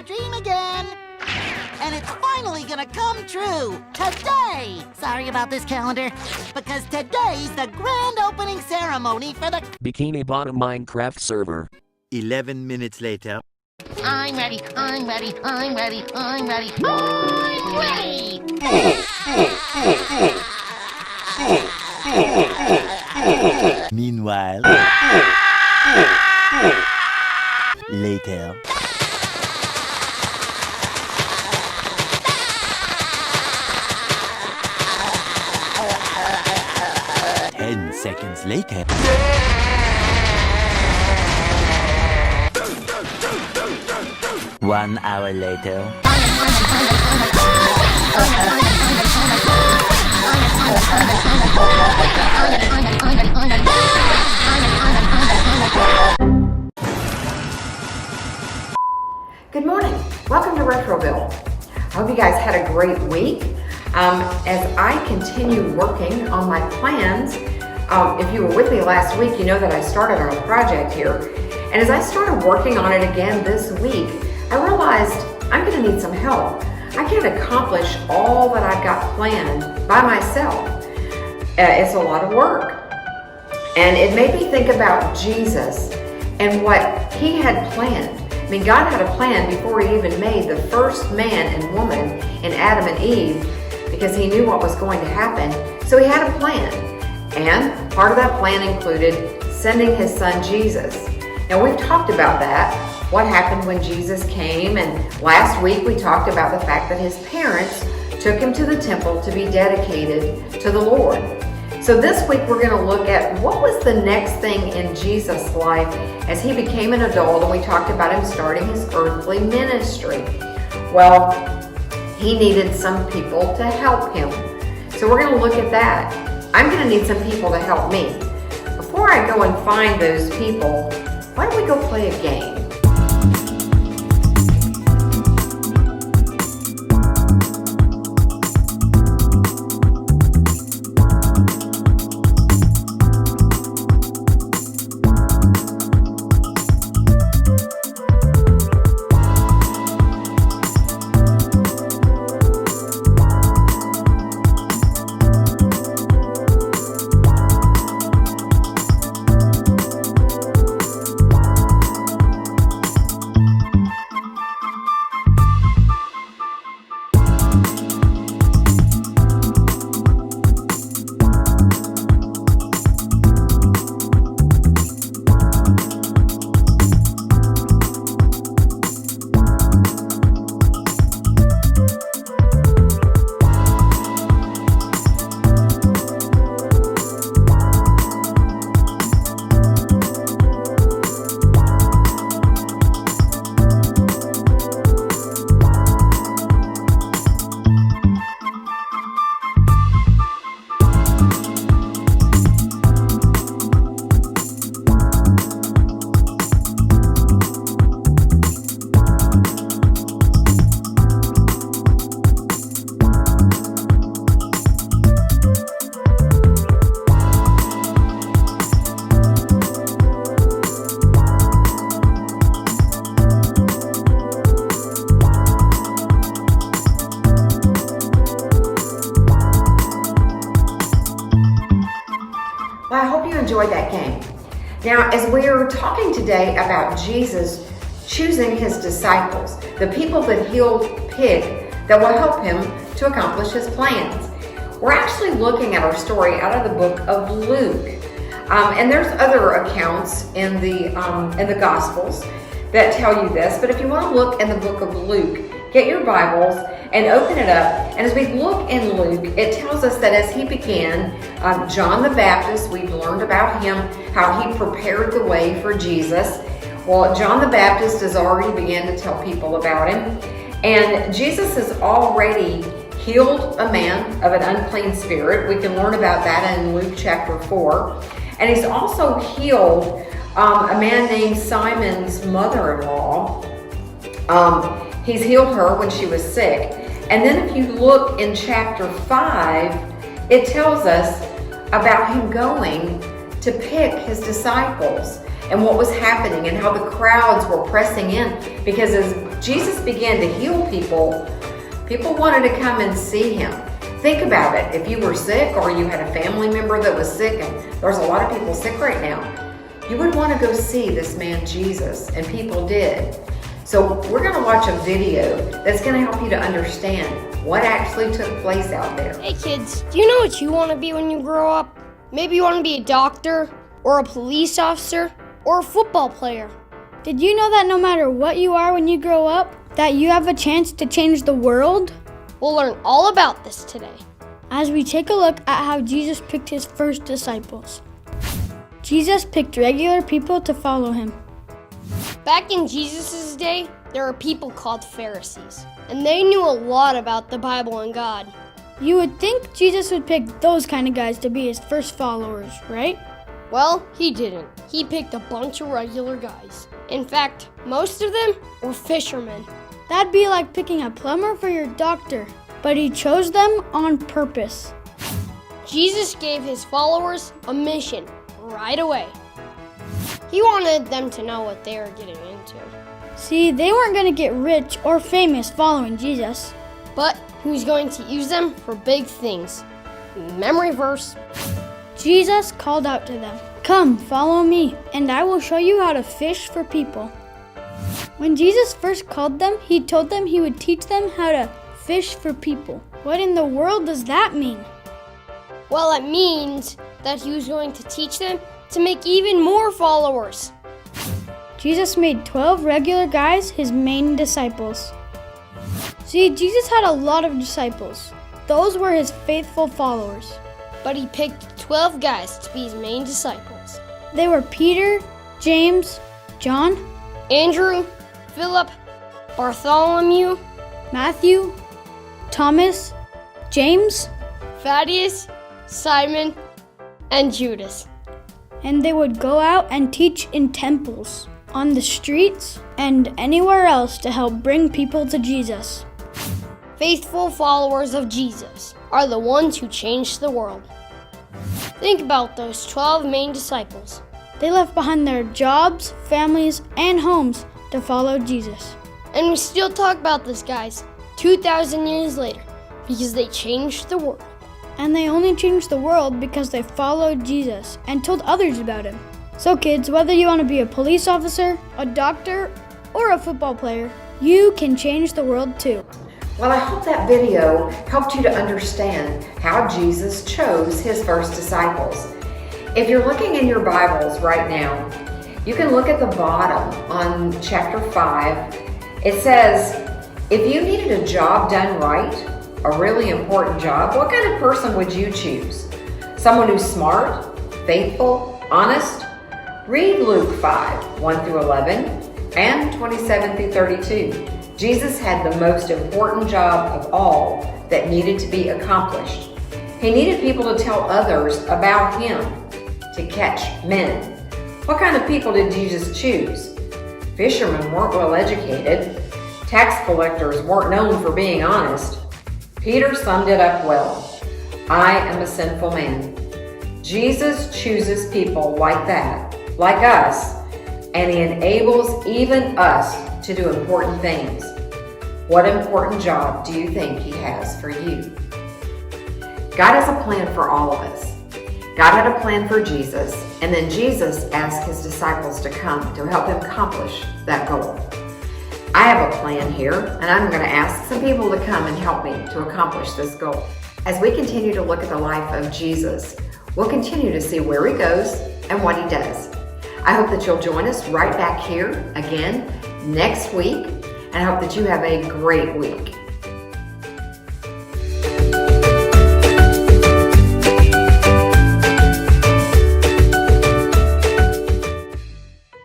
dream again. And it's finally gonna come true today. Sorry about this calendar, because today's the grand opening ceremony for the Bikini Bottom Minecraft server. 11 minutes later. I'm ready, I'm ready, I'm ready, I'm ready, I'm ready! Meanwhile, later. 10 seconds later. 1 hour later. Good morning. Welcome to Retroville. I hope you guys had a great week. As I continue working on my plans, if you were with me last week, you know that I started on a project here. And as I started working on it again this week, I realized I'm going to need some help. I can't accomplish all that I've got planned by myself. It's a lot of work. And it made me think about Jesus and what he had planned. I mean, God had a plan before he even made the first man and woman in Adam and Eve, because he knew what was going to happen. So he had a plan. And part of that plan included sending his son Jesus. Now, we've talked about that, what happened when Jesus came, and last week we talked about the fact that his parents took him to the temple to be dedicated to the Lord. So this week we're going to look at what was the next thing in Jesus' life as he became an adult, and we talked about him starting his earthly ministry. Well, he needed some people to help him. So we're going to look at that. I'm going to need some people to help me. Before I go and find those people, why don't we go play a game? Well, I hope you enjoyed that game. Now, as we're talking today about Jesus choosing his disciples, the people that he'll pick that will help him to accomplish his plans, we're actually looking at our story out of the book of Luke. And there's other accounts in the Gospels that tell you this, but if you want to look in the book of Luke, get your Bibles and open it up. And as we look in Luke, it tells us that as he began, John the Baptist, we've learned about him, how he prepared the way for Jesus. Well, John the Baptist has already began to tell people about him. And Jesus has already healed a man of an unclean spirit. We can learn about that in Luke chapter 4. And he's also healed a man named Simon's mother-in-law. He's healed her when she was sick. And then if you look in chapter 5, it tells us about him going to pick his disciples and what was happening and how the crowds were pressing in, because as Jesus began to heal people, people wanted to come and see him. Think about it. If you were sick or you had a family member that was sick, and there's a lot of people sick right now, you would want to go see this man Jesus, and people did. So we're going to watch a video that's going to help you to understand what actually took place out there. Hey kids, do you know what you want to be when you grow up? Maybe you want to be a doctor, or a police officer, or a football player. Did you know that no matter what you are when you grow up, that you have a chance to change the world? We'll learn all about this today. As we take a look at how Jesus picked his first disciples. Jesus picked regular people to follow him. Back in Jesus' day, there were people called Pharisees, and they knew a lot about the Bible and God. You would think Jesus would pick those kind of guys to be his first followers, right? Well, he didn't. He picked a bunch of regular guys. In fact, most of them were fishermen. That'd be like picking a plumber for your doctor, but he chose them on purpose. Jesus gave his followers a mission right away. He wanted them to know what they were getting into. See, they weren't going to get rich or famous following Jesus. But he was going to use them for big things. Memory verse. Jesus called out to them, "Come, follow me, and I will show you how to fish for people." When Jesus first called them, he told them he would teach them how to fish for people. What in the world does that mean? Well, it means that he was going to teach them to make even more followers. Jesus made 12 regular guys his main disciples. See, Jesus had a lot of disciples. Those were his faithful followers. But he picked 12 guys to be his main disciples. They were Peter, James, John, Andrew, Philip, Bartholomew, Matthew, Thomas, James, Thaddeus, Simon, and Judas. And they would go out and teach in temples, on the streets, and anywhere else to help bring people to Jesus. Faithful followers of Jesus are the ones who changed the world. Think about those 12 main disciples. They left behind their jobs, families, and homes to follow Jesus. And we still talk about these guys 2,000 years later because they changed the world. And they only changed the world because they followed Jesus and told others about him. So kids, whether you want to be a police officer, a doctor, or a football player, you can change the world too. Well, I hope that video helped you to understand how Jesus chose his first disciples. If you're looking in your Bibles right now, you can look at the bottom on chapter 5. It says, if you needed a job done right, a really important job, what kind of person would you choose? Someone who's smart, faithful, honest? Read Luke 5, 1 through 11, and 27 through 32. Jesus had the most important job of all that needed to be accomplished. He needed people to tell others about him, to catch men. What kind of people did Jesus choose? Fishermen weren't well educated. Tax collectors weren't known for being honest. Peter summed it up well. I am a sinful man. Jesus chooses people like that, like us, and he enables even us to do important things. What important job do you think he has for you? God has a plan for all of us. God had a plan for Jesus, and then Jesus asked his disciples to come to help him accomplish that goal. I have a plan here, and I'm going to ask some people to come and help me to accomplish this goal. As we continue to look at the life of Jesus, we'll continue to see where he goes and what he does. I hope that you'll join us right back here again next week, and I hope that you have a great week.